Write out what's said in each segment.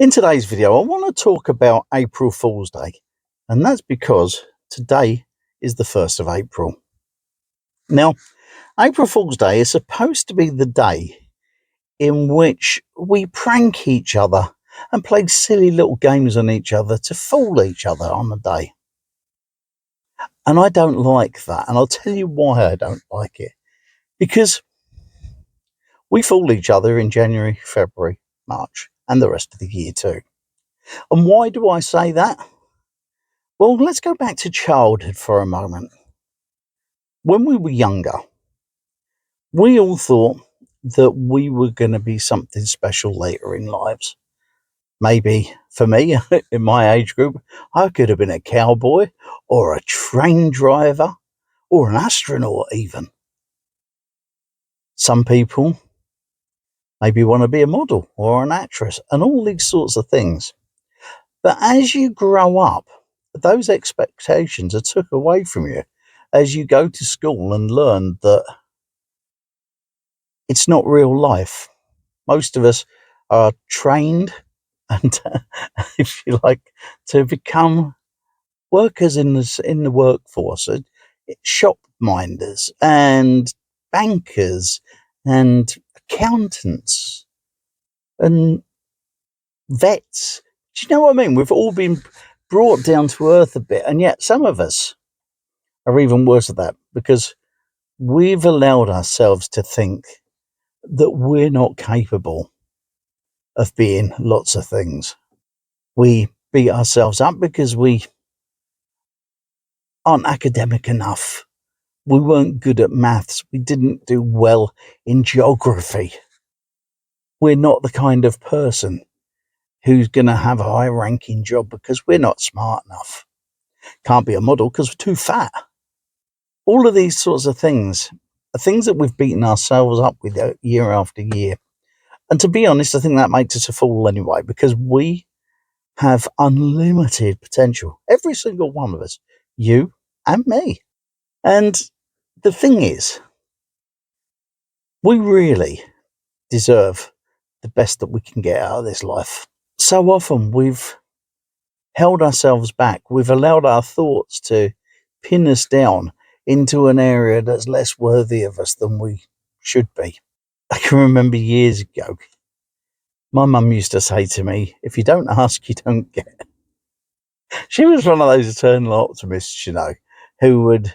In today's video, I want to talk about April Fool's Day, and that's because today is the 1st of April. Now, April Fool's Day is supposed to be the day in which we prank each other and play silly little games on each other to fool each other on the day. And I don't like that, and I'll tell you why I don't like it. Because we fool each other in January, February, March, and the rest of the year too. And why do I say that? Well, let's go back to childhood for a moment. When we were younger, we all thought that we were going to be something special later in lives. Maybe for me, in my age group, I could have been a cowboy or a train driver or an astronaut even. Some people maybe want to be a model or an actress and all these sorts of things. But as you grow up, those expectations are took away from you as you go to school and learn that it's not real life. Most of us are trained and, if you like, to become workers in the workforce, shop minders and bankers and accountants and vets. Do you know what I mean? We've all been brought down to earth a bit, and yet some of us are even worse at that because we've allowed ourselves to think that we're not capable of being lots of things. We beat ourselves up because we aren't academic enough. We weren't good at maths. We didn't do well in geography. We're not the kind of person who's going to have a high ranking job because we're not smart enough. Can't be a model because we're too fat. All of these sorts of things are things that we've beaten ourselves up with year after year. And to be honest, I think that makes us a fool anyway, because we have unlimited potential. Every single one of us, you and me. And the thing is, we really deserve the best that we can get out of this life. So often we've held ourselves back. We've allowed our thoughts to pin us down into an area that's less worthy of us than we should be. I can remember years ago, my mum used to say to me, if you don't ask, you don't get. She was one of those eternal optimists, who would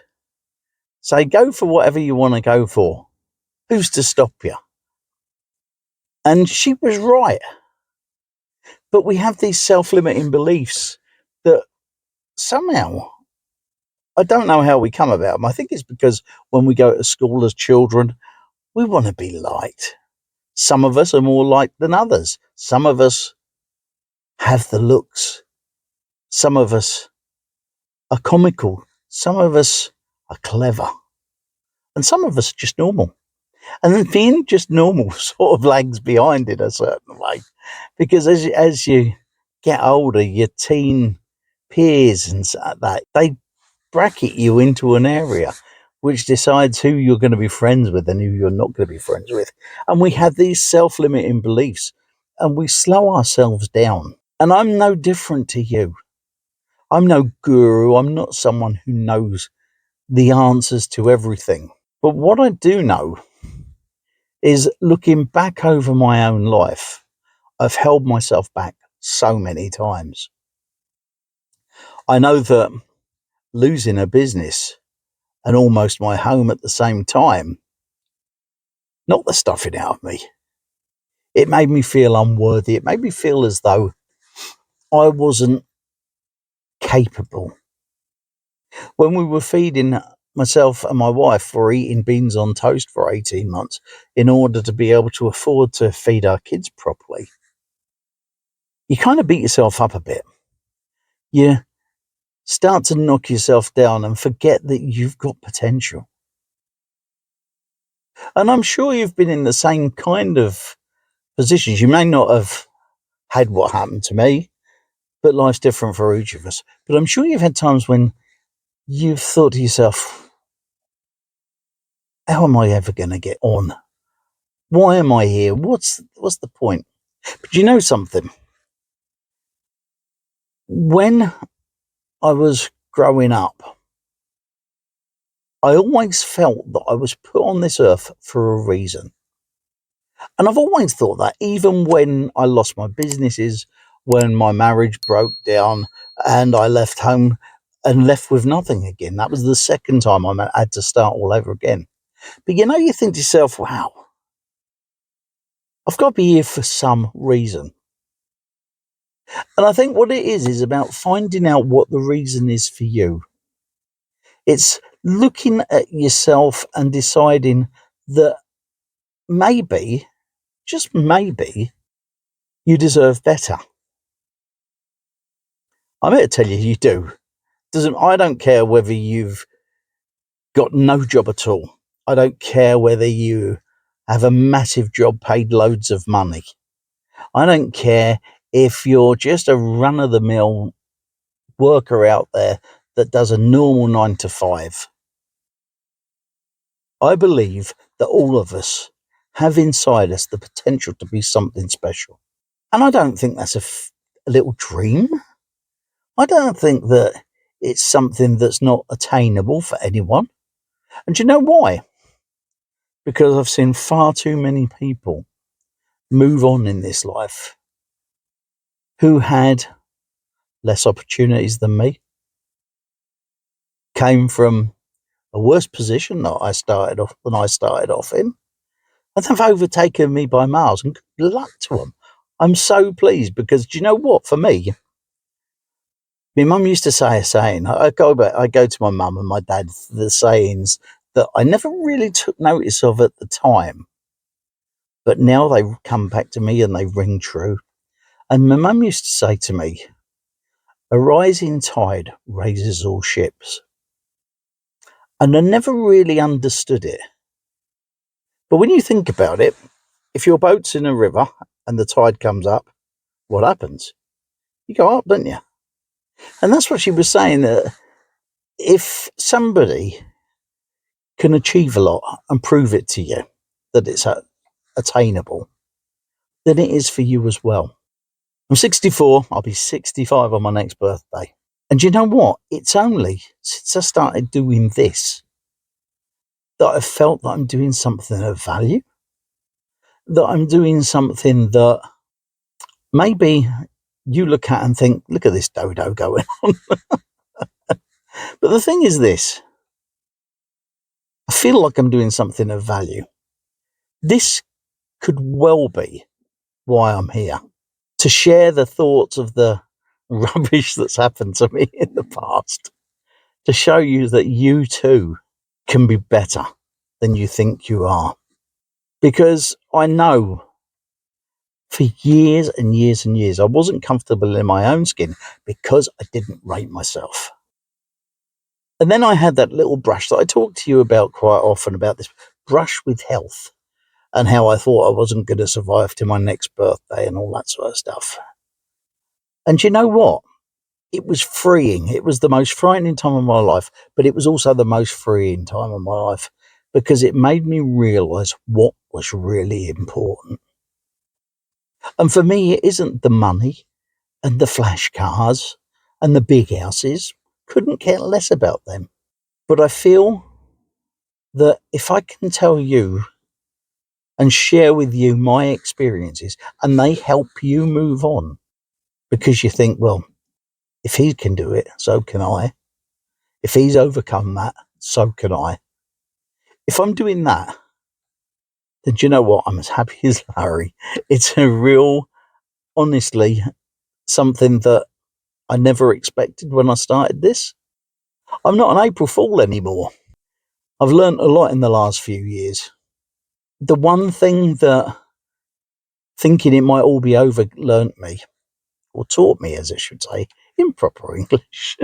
say, go for whatever you want to go for. Who's to stop you? And she was right. But we have these self-limiting beliefs that somehow, I don't know how we come about them. I think it's because when we go to school as children, we want to be liked. Some of us are more liked than others. Some of us have the looks. Some of us are comical. Some of us are clever. And some of us are just normal. And then being just normal sort of lags behind in a certain way. Because as you get older, your teen peers and that, they bracket you into an area which decides who you're going to be friends with and who you're not going to be friends with. And we have these self-limiting beliefs and we slow ourselves down. And I'm no different to you. I'm no guru. I'm not someone who knows the answers to everything. But what I do know is, looking back over my own life, I've held myself back so many times. I know that losing a business and almost my home at the same time knocked the stuffing out of me. It made me feel unworthy. It made me feel as though I wasn't capable. When we were feeding, myself and my wife were eating beans on toast for 18 months in order to be able to afford to feed our kids properly. You kind of beat yourself up a bit. You start to knock yourself down and forget that you've got potential. And I'm sure you've been in the same kind of positions. You may not have had what happened to me, but life's different for each of us. But I'm sure you've had times when you've thought to yourself, how am I ever going to get on? Why am I here? What's the point? But you know something? When I was growing up, I always felt that I was put on this earth for a reason. And I've always thought that, even when I lost my businesses, when my marriage broke down and I left home and left with nothing again. That was the second time I had to start all over again. But you think to yourself, wow, I've got to be here for some reason. And I think what it is about finding out what the reason is for you. It's looking at yourself and deciding that maybe, just maybe, you deserve better. I'm here to tell you, you do. I don't care whether you've got no job at all. I don't care whether you have a massive job, paid loads of money. I don't care if you're just a run-of-the-mill worker out there that does a normal 9 to 5. I believe that all of us have inside us the potential to be something special. And I don't think that's a little dream. I don't think that it's something that's not attainable for anyone. And do you know why? Because I've seen far too many people move on in this life who had less opportunities than me, came from a worse position than I started off in, and they've overtaken me by miles, and good luck to them. I'm so pleased, because do you know what? For me, my mum used to say a saying. I go to my mum and my dad, the sayings that I never really took notice of at the time, but now they come back to me and they ring true. And my mum used to say to me, "A rising tide raises all ships." And I never really understood it. But when you think about it, if your boat's in a river and the tide comes up, what happens? You go up, don't you? And that's what she was saying, that if somebody can achieve a lot and prove it to you that it's attainable, then it is for you as well. I'm 64. I'll be 65 on my next birthday. And you know what? It's only since I started doing this that I've felt that I'm doing something of value, that I'm doing something that maybe you look at and think, look at this dodo going on. But the thing is this, I feel like I'm doing something of value. This could well be why I'm here, to share the thoughts of the rubbish that's happened to me in the past, to show you that you too can be better than you think you are. Because I know for years and years and years, I wasn't comfortable in my own skin because I didn't rate myself. And then I had that little brush that I talk to you about quite often, about this brush with health, and how I thought I wasn't going to survive to my next birthday and all that sort of stuff. And you know what? It was freeing. It was the most frightening time of my life, but it was also the most freeing time of my life, because it made me realise what was really important. And for me, it isn't the money and the flash cars and the big houses. Couldn't care less about them. But I feel that if I can tell you and share with you my experiences, and they help you move on, because you think, well, if he can do it, so can I. If he's overcome that, so can I. If I'm doing that, then do you know what? I'm as happy as Larry. It's a real, honestly, something that I never expected when I started this. I'm not an April Fool anymore. I've learnt a lot in the last few years. The one thing that thinking it might all be over learnt me, or taught me, as it should say, in proper English,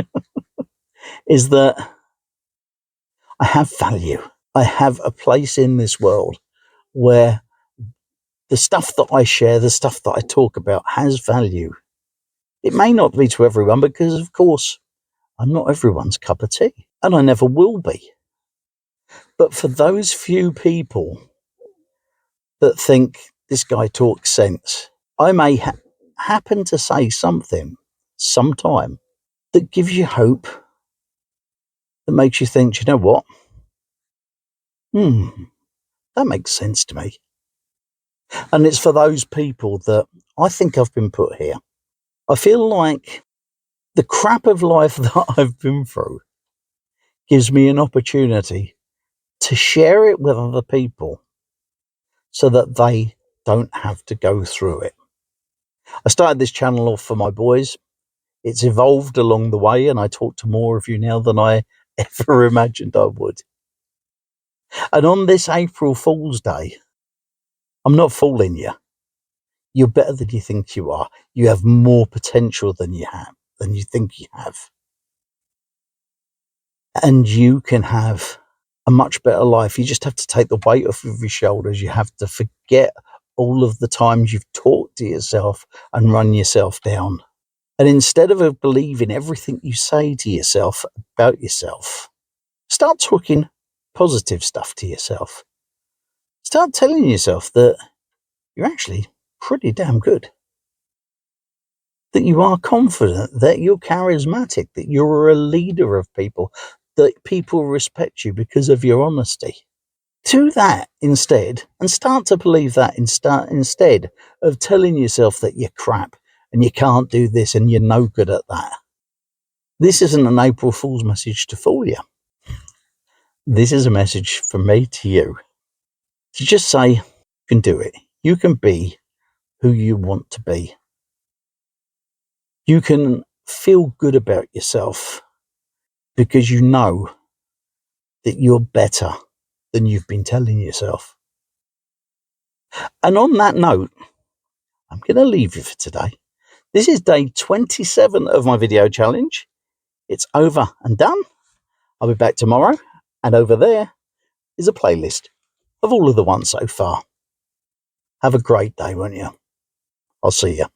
is that I have value. I have a place in this world where the stuff that I share, the stuff that I talk about, has value. It may not be to everyone, because, of course, I'm not everyone's cup of tea, and I never will be. But for those few people that think this guy talks sense, I may happen to say something sometime that gives you hope, that makes you think, you know what? That makes sense to me. And it's for those people that I think I've been put here. I feel like the crap of life that I've been through gives me an opportunity to share it with other people so that they don't have to go through it. I started this channel off for my boys. It's evolved along the way, and I talk to more of you now than I ever imagined I would. And on this April Fool's Day, I'm not fooling you. You're better than you think you are. You have more potential than you think you have. And you can have a much better life. You just have to take the weight off of your shoulders. You have to forget all of the times you've talked to yourself and run yourself down. And instead of believing everything you say to yourself about yourself, start talking positive stuff to yourself. Start telling yourself that you're actually pretty damn good, that you are confident, that you're charismatic, that you're a leader of people, that people respect you because of your honesty. Do that instead, and start to believe that instead of telling yourself that you're crap and you can't do this and you're no good at that. This isn't an April Fool's message to fool you. This is a message from me to you. To just say, you can do it. You can be who you want to be. You can feel good about yourself because you know that you're better than you've been telling yourself. And on that note, I'm going to leave you for today. This is day 27 of my video challenge. It's over and done. I'll be back tomorrow, and over there is a playlist of all of the ones so far. Have a great day, won't you? I'll see you.